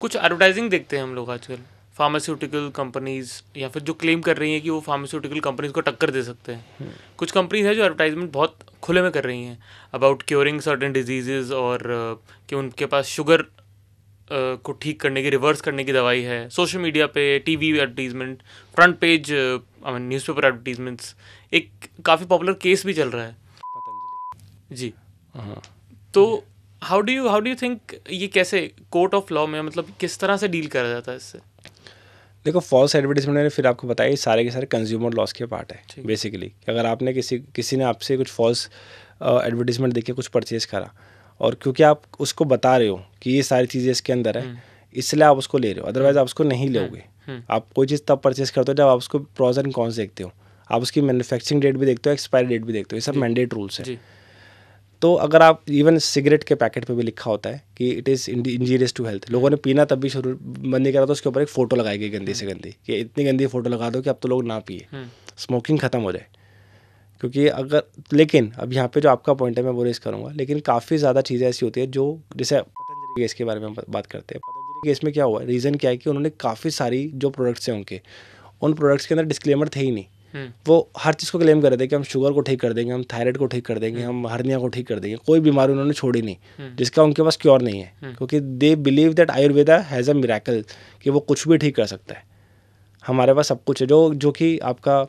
कुछ एडवर्टाइजिंग देखते हैं हम लोग आजकल, फार्मास्यूटिकल कंपनीज या फिर जो क्लेम कर रही हैं कि वो फार्मास्यूटिकल कंपनीज को टक्कर दे सकते हैं। कुछ कंपनीज है जो एडवर्टाइजमेंट बहुत खुले में कर रही हैं अबाउट क्योरिंग सर्टेन डिजीजेज, और कि उनके पास शुगर को ठीक करने की, रिवर्स करने की दवाई है। सोशल मीडिया पे TV advertisement, front page newspaper advertisements, एक काफ़ी पॉपुलर केस भी चल रहा है पतंजलि जी। हाँ। तो हाउ डू यू थिंक ये कैसे कोर्ट ऑफ लॉ में, मतलब किस तरह से डील करा जाता है इससे? देखो, फॉल्स एडवर्टीजमेंट मैंने फिर आपको बताया, ये सारे के सारे कंज्यूमर लॉस के पार्ट है बेसिकली। अगर आपने किसी ने आपसे कुछ फॉल्स एडवर्टीजमेंट देख के कुछ परचेज करा, और क्योंकि आप उसको बता रहे हो कि ये सारी चीज़ें इसके अंदर है, इसलिए आप उसको ले रहे हो, अदरवाइज आप उसको नहीं लोगे। आप कोई चीज़ तब परचेज करते हो जब आप उसको प्रॉज एंड कॉन्स देखते हो, आप उसकी मैन्युफैक्चरिंग डेट भी देखते हो, एक्सपायरी डेट भी देखते हो। ये सब मैंडेट रूल्स है। तो अगर आप इवन सिगरेट के पैकेट पे भी लिखा होता है कि it is injurious to health, लोगों ने पीना तब भी शुरू बंद नहीं करा, तो उसके ऊपर एक फ़ोटो लगाई गई गंदी से गंदी, कि इतनी गंदी फ़ोटो लगा दो कि अब तो लोग ना पिए, स्मोकिंग ख़त्म हो जाए। क्योंकि अगर, लेकिन अब यहाँ पे जो आपका पॉइंट है मैं वो रेस करूँगा, लेकिन काफ़ी ज़्यादा चीज़ें ऐसी होती है जो, जैसे पतंजलि केस के बारे में बात करते हैं। पतंजलि केस में क्या हुआ, रीज़न क्या है कि उन्होंने काफ़ी सारी जो प्रोडक्ट्स हैं उनके, उन प्रोडक्ट्स के अंदर डिस्क्लेमर थे ही नहीं। वो हर चीज़ को क्लेम कर रहे थे कि हम शुगर को ठीक कर देंगे, हम थायराइड को ठीक कर देंगे, हम हर्निया को ठीक कर देंगे। कोई बीमारी उन्होंने छोड़ी नहीं जिसका उनके पास क्योर नहीं है, क्योंकि they believe that Ayurveda has a miracle, कि वो कुछ भी ठीक कर सकता है। हमारे पास सब कुछ है जो कि आपका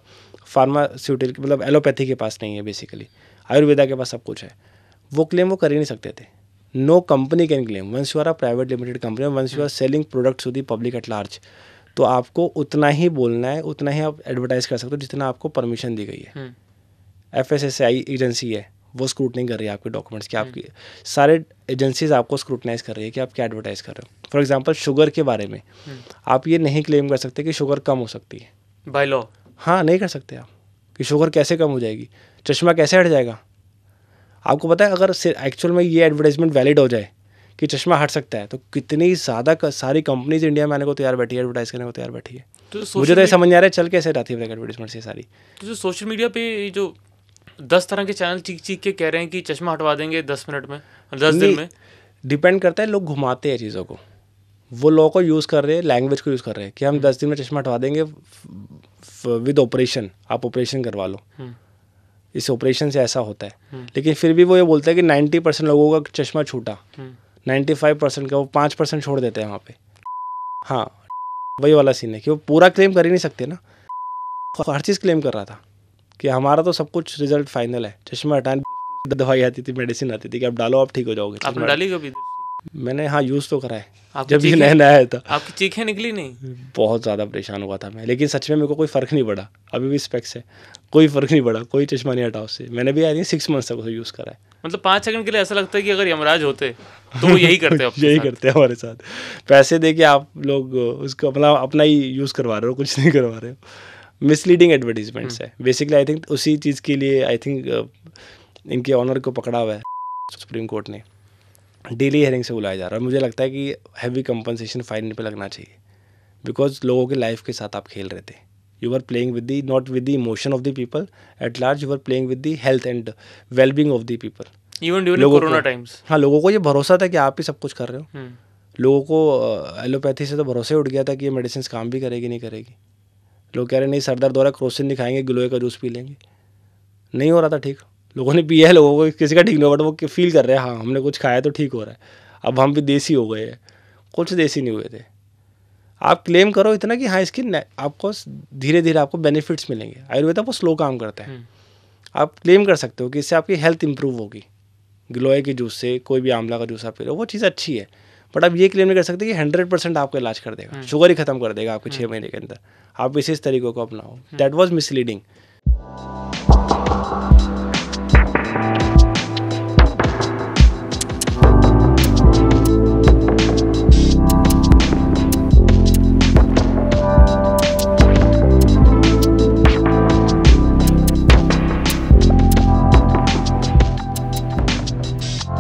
फार्मास्यूटिकल मतलब एलोपैथी के पास नहीं है। बेसिकली आयुर्वेदा के पास सब कुछ है। वो क्लेम वो कर ही नहीं सकते थे। No company can claim once you are a private limited company, once you are selling products to the public at large, तो आपको उतना ही बोलना है, उतना ही आप एडवर्टाइज कर सकते हो जितना आपको परमिशन दी गई है। FSSAI एजेंसी है, वो स्क्रूटनी कर रही है आपके डॉक्यूमेंट्स की। आपकी सारे एजेंसीज आपको स्क्रूटनाइज कर रही है कि आप क्या एडवर्टाइज कर रहे हो। फॉर एग्जांपल शुगर के बारे में आप ये नहीं क्लेम कर सकते कि शुगर कम हो सकती है बाय लॉ। हाँ, नहीं कर सकते आप कि शुगर कैसे कम हो जाएगी, चश्मा कैसे हट जाएगा। आपको पता है अगर एक्चुअल में ये एडवर्टाइजमेंट वैलिड हो जाए कि चश्मा हट सकता है, तो कितनी ज़्यादा सारी कंपनीज इंडिया में आने को तैयार बैठी है, एडवर्टाइज करने को तैयार बैठी है। तो मुझे तो ये समझ नहीं आ रहा है चल कैसे जाती है एडवर्टाइजमेंट से सारी। तो जो सोशल मीडिया पे जो 10 तरह के चैनल चीख चीख के कह रहे हैं कि चश्मा हटवा देंगे 10 मिनट में, 10 दिन में, डिपेंड करता है, लोग घुमाते हैं चीज़ों को, वो लोगों को यूज़ कर रहे हैं, लैंग्वेज को यूज़ कर रहे हैं कि हम 10 दिन में चश्मा हटवा देंगे विद ऑपरेशन, आप ऑपरेशन करवा लो, इस ऑपरेशन से ऐसा होता है। लेकिन फिर भी वो ये बोलता है कि 90% लोगों का चश्मा छूटा, 95% का, वो 5% छोड़ देते हैं वहाँ पे। हाँ, वही वाला सीन है कि वो पूरा क्लेम कर ही नहीं सकते ना। हर चीज़ क्लेम कर रहा था कि हमारा तो सब कुछ रिजल्ट फाइनल है। चश्मा हटाने दवाई आती थी, मेडिसिन आती थी कि आप डालो आप ठीक हो जाओगे। आपने डाली कभी? मैंने हाँ यूज़ तो करा है, आपकी जब ये चीखें- नया नया आया था। आपकी चीखें निकली नहीं? बहुत ज़्यादा परेशान हुआ था मैं, लेकिन सच में मेरे को कोई फ़र्क नहीं पड़ा। अभी भी स्पेक्स है, कोई फ़र्क नहीं पड़ा, कोई चश्मा नहीं हटा उससे। मैंने भी आई थिंक 6 मंथ्स तक उसे यूज़ करा है। मतलब 5 सेकंड के लिए ऐसा लगता है कि अगर यमराज होते तो वो यही करते आपके यही साथ। करते हैं हमारे साथ। पैसे दे के आप लोग उसको अपना ही यूज़ करवा रहे हो, कुछ नहीं करवा रहे हो। मिसलीडिंग एडवर्टीजमेंट्स है बेसिकली। आई थिंक उसी चीज़ के लिए आई थिंक इनके ऑनर को पकड़ा हुआ है सुप्रीम कोर्ट ने, डेली हेयरिंग से बुलाया जा रहा है। मुझे लगता है कि हैवी कंपनसेशन फाइन पे लगना चाहिए, बिकॉज लोगों के लाइफ के साथ आप खेल रहे थे। You are playing with the, not with the emotion of the people at large, you are playing with the health and wellbeing of the people. Even during corona times. हाँ, लोगों को ये भरोसा था कि आप ही सब कुछ कर रहे हो। लोगों को एलोपैथी से तो भरोसा उठ गया था कि ये मेडिसिन काम भी करेगी नहीं करेगी। लोग कह रहे नहीं, सर दर्द हो रहा है, क्रोसिन दिखाएंगे, गिलोय का जूस पी लेंगे। नहीं हो रहा था ठीक, लोगों ने पिया है, लोगों को किसी का ठीक नहीं हो, बट वो फील कर रहे हैं हाँ हमने कुछ खाया तो ठीक हो रहा है। अब हम भी देसी हो गए हैं, कुछ देसी नहीं हुए थे। आप क्लेम करो इतना कि हाँ इसकी आपको धीरे धीरे आपको बेनिफिट्स मिलेंगे। आयुर्वेदा वो स्लो काम करता है। आप क्लेम कर सकते हो कि इससे आपकी हेल्थ इंप्रूव होगी, गिलोय के जूस से, कोई भी आंवला का जूस आप पी रहे हो, वो चीज़ अच्छी है। बट आप ये क्लेम नहीं कर सकते कि 100% आपका इलाज कर देगा, शुगर ही खत्म कर देगा आपके 6 महीने के अंदर। आप इसी तरीक़ों को अपनाओ। That was misleading.